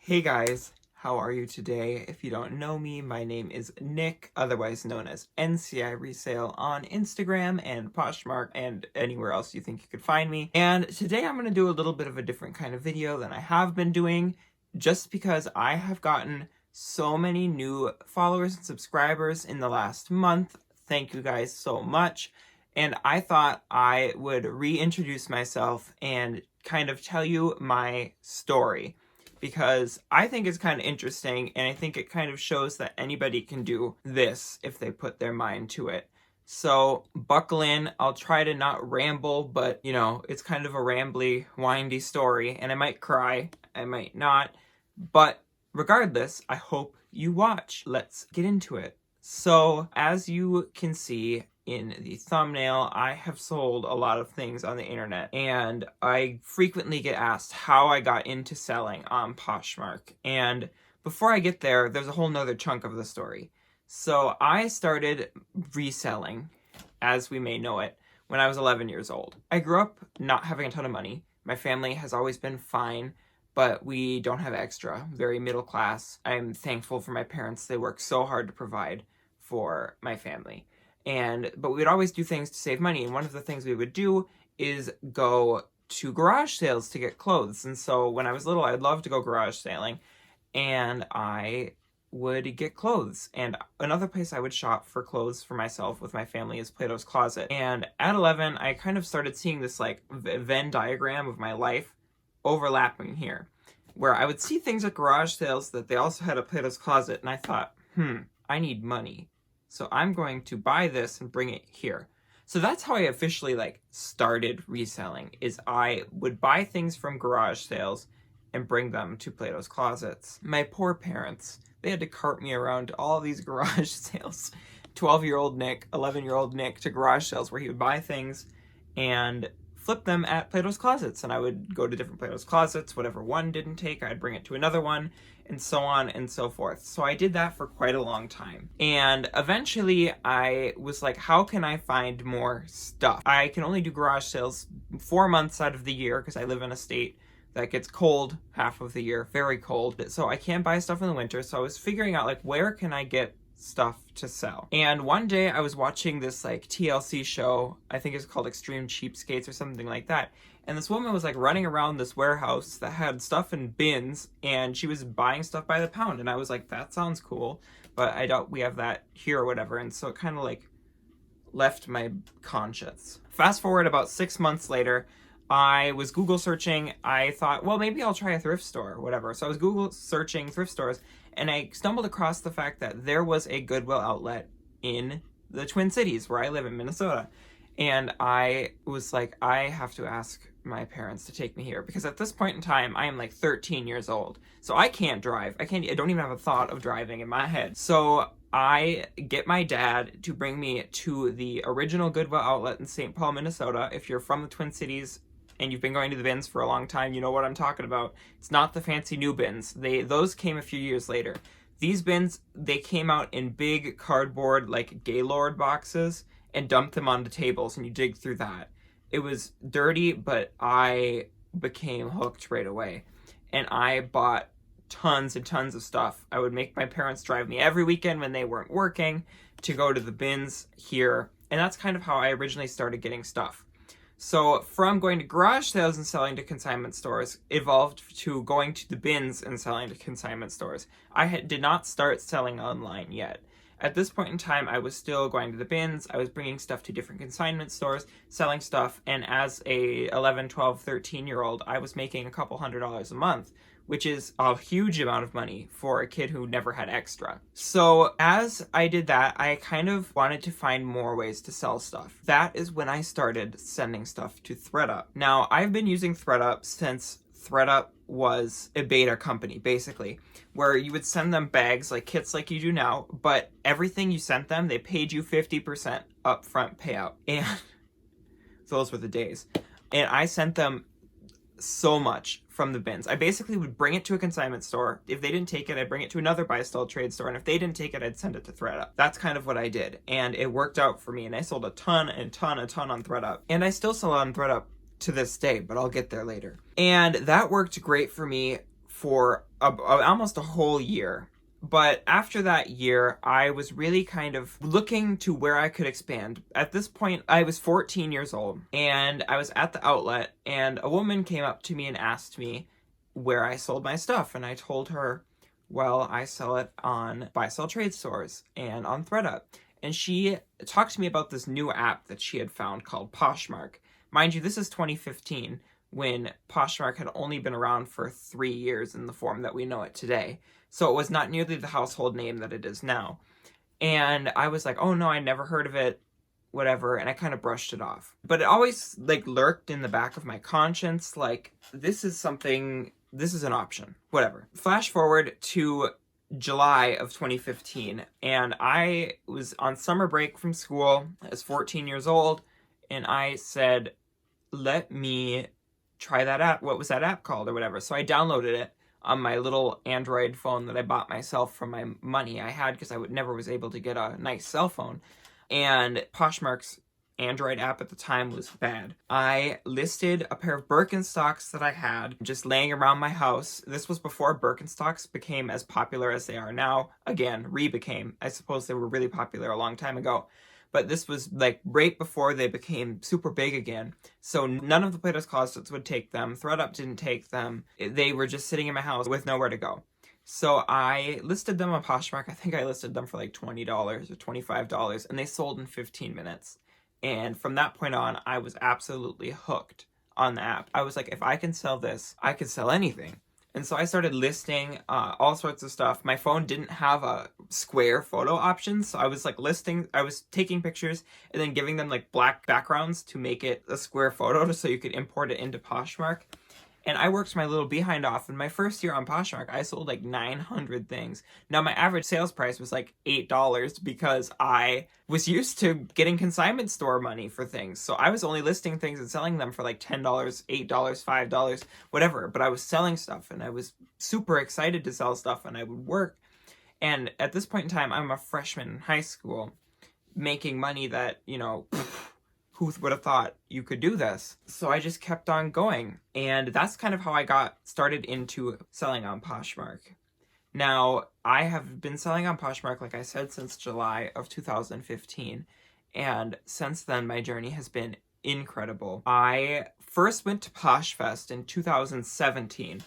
Hey guys, how are you today? If you don't know me, my name is Nick, otherwise known as NCI Resale on Instagram and Poshmark and anywhere else you think you could find me. And today I'm going to do a little bit of a different kind of video than I have been doing, just because I have gotten so many new followers and subscribers in the last month. Thank you guys so much. And I thought I would reintroduce myself and kind of tell you my story, because I think it's kind of interesting, and I think it kind of shows that anybody can do this if they put their mind to it. So buckle in. I'll try to not ramble, but it's kind of a rambly, windy story, and I might cry, I might not, but regardless, I hope you watch. Let's get into it. So as you can see in the thumbnail, I have sold a lot of things on the internet, and I frequently get asked how I got into selling on Poshmark. And before I get there, there's a whole nother chunk of the story. So I started reselling, as we may know it, when I was 11 years old. I grew up not having a ton of money. My family has always been fine, but we don't have extra, very middle class. I'm thankful for my parents. They work so hard to provide for my family. But we would always do things to save money. And one of the things we would do is go to garage sales to get clothes. And so when I was little, I'd love to go garage sailing, and I would get clothes. And another place I would shop for clothes for myself with my family is Plato's Closet. And at 11, I kind of started seeing this like Venn diagram of my life overlapping here, where I would see things at garage sales that they also had at Plato's Closet. And I thought, I need money. So I'm going to buy this and bring it here. So that's how I officially started reselling, is I would buy things from garage sales and bring them to Plato's Closets. My poor parents, they had to cart me around to all these garage sales. 12-year-old Nick, 11-year-old Nick, to garage sales where he would buy things and flip them at Plato's Closets. And I would go to different Plato's Closets. Whatever one didn't take, I'd bring it to another one, and so on and so forth. So I did that for quite a long time. And eventually I was like, how can I find more stuff? I can only do garage sales 4 months out of the year because I live in a state that gets cold half of the year, very cold. So I can't buy stuff in the winter. So I was figuring out where can I get stuff to sell. And one day I was watching this TLC show, I think it's called Extreme Cheapskates or something like that. And this woman was running around this warehouse that had stuff in bins, and she was buying stuff by the pound. And I was like, that sounds cool, but I doubt we have that here or whatever. And so it kind of left my conscience. Fast forward about 6 months later, I was Google searching. I thought, well, maybe I'll try a thrift store or whatever. So I was Google searching thrift stores, and I stumbled across the fact that there was a Goodwill outlet in the Twin Cities where I live in Minnesota. And I was like, I have to ask my parents to take me here, because at this point in time, I am 13 years old. So I can't drive. I don't even have a thought of driving in my head. So I get my dad to bring me to the original Goodwill outlet in St. Paul, Minnesota. If you're from the Twin Cities and you've been going to the bins for a long time, you know what I'm talking about. It's not the fancy new bins. Those came a few years later. These bins, they came out in big cardboard, Gaylord boxes, and dumped them onto tables, and you dig through that. It was dirty, but I became hooked right away. And I bought tons and tons of stuff. I would make my parents drive me every weekend when they weren't working to go to the bins here. And that's kind of how I originally started getting stuff. So from going to garage sales and selling to consignment stores, evolved to going to the bins and selling to consignment stores. I did not start selling online yet. At this point in time, I was still going to the bins. I was bringing stuff to different consignment stores, selling stuff. And as a 11, 12, 13-year-old, I was making a couple $100s a month, which is a huge amount of money for a kid who never had extra. So as I did that, I kind of wanted to find more ways to sell stuff. That is when I started sending stuff to ThredUP. Now, I've been using ThredUP since ThredUP was a beta company, basically, where you would send them bags, kits like you do now, but everything you sent them, they paid you 50% upfront payout. And those were the days. And I sent them so much from the bins. I basically would bring it to a consignment store. If they didn't take it, I'd bring it to another buy-style trade store. And if they didn't take it, I'd send it to ThredUP. That's kind of what I did. And it worked out for me. And I sold a ton on ThredUP. And I still sell on ThredUp to this day, but I'll get there later. And that worked great for me for almost a whole year. But after that year, I was really kind of looking to where I could expand. At this point, I was 14 years old, and I was at the outlet, and a woman came up to me and asked me where I sold my stuff. And I told her, well, I sell it on buy-sell trade stores and on ThredUP. And she talked to me about this new app that she had found called Poshmark. Mind you, this is 2015, when Poshmark had only been around for 3 years in the form that we know it today. So it was not nearly the household name that it is now. And I was like, oh no, I never heard of it, whatever, and I kind of brushed it off. But it always like lurked in the back of my conscience, like, this is an option, whatever. Flash forward to July of 2015, and I was on summer break from school. I was 14 years old, and I said, let me try that app. What was that app called or whatever? So I downloaded it on my little Android phone that I bought myself from my money I had, because I never was able to get a nice cell phone. And Poshmark's Android app at the time was bad. I listed a pair of Birkenstocks that I had just laying around my house. This was before Birkenstocks became as popular as they are now. Again, re-became. I suppose they were really popular a long time ago. But this was like right before they became super big again. So none of the Plato's Closets would take them. ThredUP didn't take them. They were just sitting in my house with nowhere to go. So I listed them on Poshmark. I think I listed them for like $20 or $25, and they sold in 15 minutes. And from that point on, I was absolutely hooked on the app. I was like, if I can sell this, I can sell anything. And so I started listing all sorts of stuff. My phone didn't have a square photo option, so I was like I was taking pictures and then giving them like black backgrounds to make it a square photo so you could import it into Poshmark. And I worked my little behind off. In my first year on Poshmark, I sold like 900 things. Now, my average sales price was like $8 because I was used to getting consignment store money for things. So I was only listing things and selling them for like $10, $8, $5, whatever. But I was selling stuff, and I was super excited to sell stuff, and I would work. And at this point in time, I'm a freshman in high school making money that, who would have thought you could do this? So I just kept on going. And that's kind of how I got started into selling on Poshmark. Now, I have been selling on Poshmark, like I said, since July of 2015. And since then, my journey has been incredible. I first went to Posh Fest in 2017.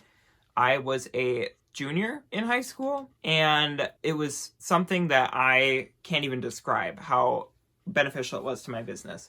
I was a junior in high school, and it was something that I can't even describe how beneficial it was to my business.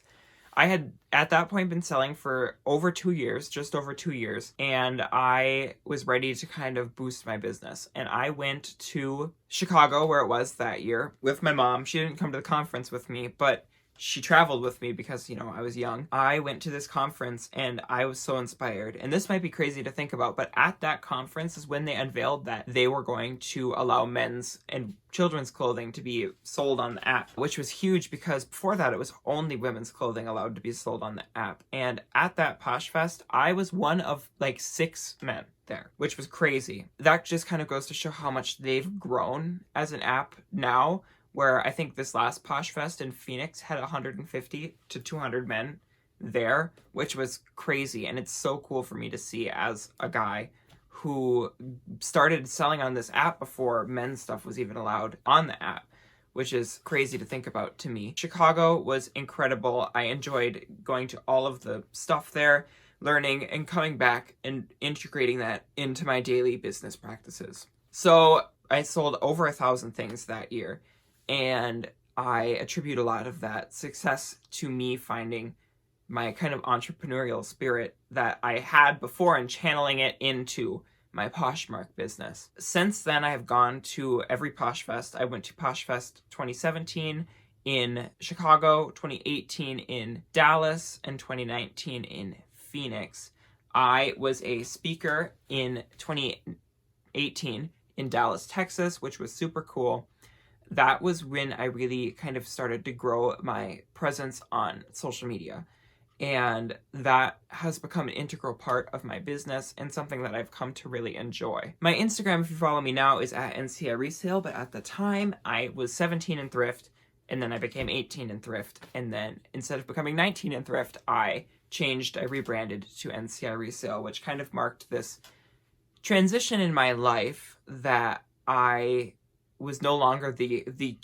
I had, at that point, been selling for over 2 years, just over 2 years, and I was ready to kind of boost my business. And I went to Chicago, where it was that year, with my mom. She didn't come to the conference with me, but she traveled with me because, I was young. I went to this conference, and I was so inspired. And this might be crazy to think about, but at that conference is when they unveiled that they were going to allow men's and children's clothing to be sold on the app, which was huge because before that it was only women's clothing allowed to be sold on the app. And at that Posh Fest, I was one of like 6 men there, which was crazy. That just kind of goes to show how much they've grown as an app now, where I think this last Posh Fest in Phoenix had 150 to 200 men there, which was crazy. And it's so cool for me to see as a guy who started selling on this app before men's stuff was even allowed on the app, which is crazy to think about to me. Chicago was incredible. I enjoyed going to all of the stuff there, learning and coming back and integrating that into my daily business practices. So I sold over 1,000 things that year, and I attribute a lot of that success to me finding my kind of entrepreneurial spirit that I had before and channeling it into my Poshmark business. Since then, I have gone to every Posh Fest. I went to Posh Fest 2017 in Chicago, 2018 in Dallas, and 2019 in Phoenix. I was a speaker in 2018 in Dallas, Texas, which was super cool. That was when I really kind of started to grow my presence on social media. And that has become an integral part of my business and something that I've come to really enjoy. My Instagram, if you follow me now, is at NCI Resale, but at the time I was 17 in thrift, and then I became 18 in thrift, and then instead of becoming 19 in thrift, I rebranded to NCI Resale, which kind of marked this transition in my life that I was no longer the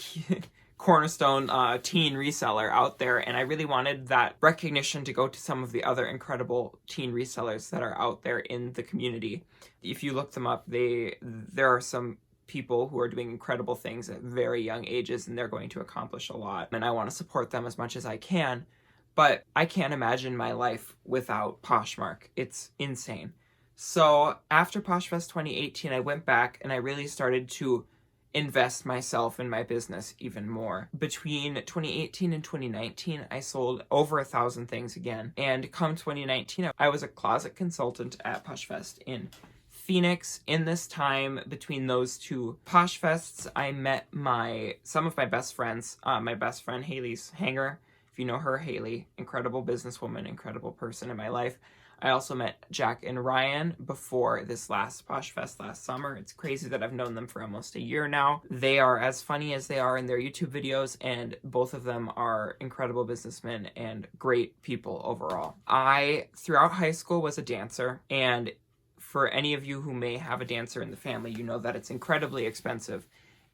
cornerstone teen reseller out there, and I really wanted that recognition to go to some of the other incredible teen resellers that are out there in the community. If you look them up, there are some people who are doing incredible things at very young ages, and they're going to accomplish a lot, and I want to support them as much as I can. But I can't imagine my life without Poshmark. It's insane. So after PoshFest 2018, I went back and I really started to invest myself in my business even more. Between 2018 and 2019, I sold over 1,000 things again. And come 2019, I was a closet consultant at PoshFest in Phoenix. In this time between those two Posh Fests, I met some of my best friends. My best friend Haley's Hanger, if you know her, Haley, incredible businesswoman, incredible person in my life. I also met Jack and Ryan before this last Posh Fest last summer. It's crazy that I've known them for almost a year now. They are as funny as they are in their YouTube videos, and both of them are incredible businessmen and great people overall. I, throughout high school, was a dancer, and for any of you who may have a dancer in the family, you know that it's incredibly expensive.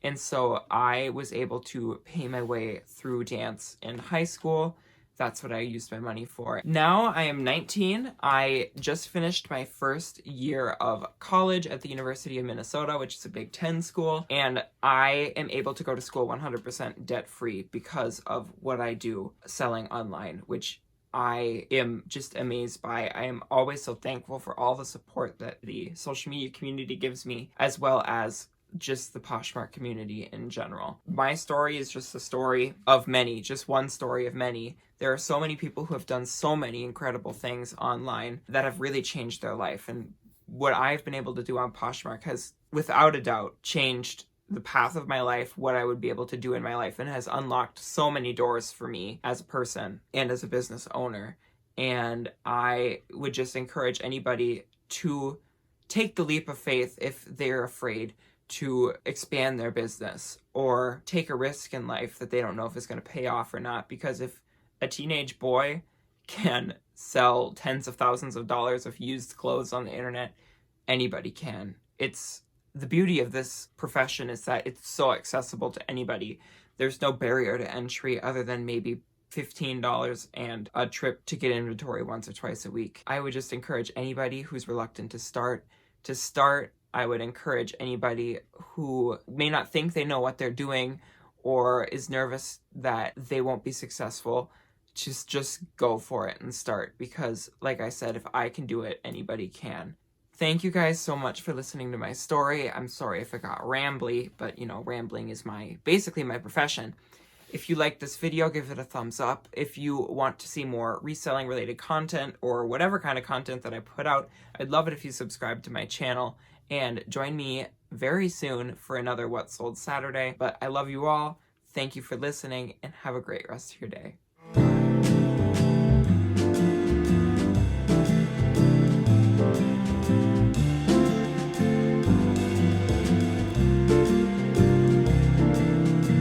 And so I was able to pay my way through dance in high school. That's what I used my money for. Now I am 19. I just finished my first year of college at the University of Minnesota, which is a Big Ten school, and I am able to go to school 100% debt-free because of what I do selling online, which I am just amazed by. I am always so thankful for all the support that the social media community gives me, as well as just the Poshmark community in general. My story is just a story of many, just one story of many. There are so many people who have done so many incredible things online that have really changed their life. And what I've been able to do on Poshmark has, without a doubt, changed the path of my life, what I would be able to do in my life, and has unlocked so many doors for me as a person and as a business owner. And I would just encourage anybody to take the leap of faith if they're afraid to expand their business or take a risk in life that they don't know if it's going to pay off or not. Because if a teenage boy can sell tens of thousands of dollars of used clothes on the internet, anybody can. It's the beauty of this profession is that it's so accessible to anybody. There's no barrier to entry other than maybe $15 and a trip to get inventory once or twice a week. I would just encourage anybody who's reluctant to start. I would encourage anybody who may not think they know what they're doing or is nervous that they won't be successful, just go for it and start, because like I said, if I can do it, anybody can. Thank you guys so much for listening to my story. I'm sorry if it got rambly, but you know, rambling is basically my profession. If you like this video, give it a thumbs up. If you want to see more reselling related content or whatever kind of content that I put out, I'd love it if you subscribe to my channel and join me very soon for another What Sold Saturday. But I love you all. Thank you for listening and have a great rest of your day.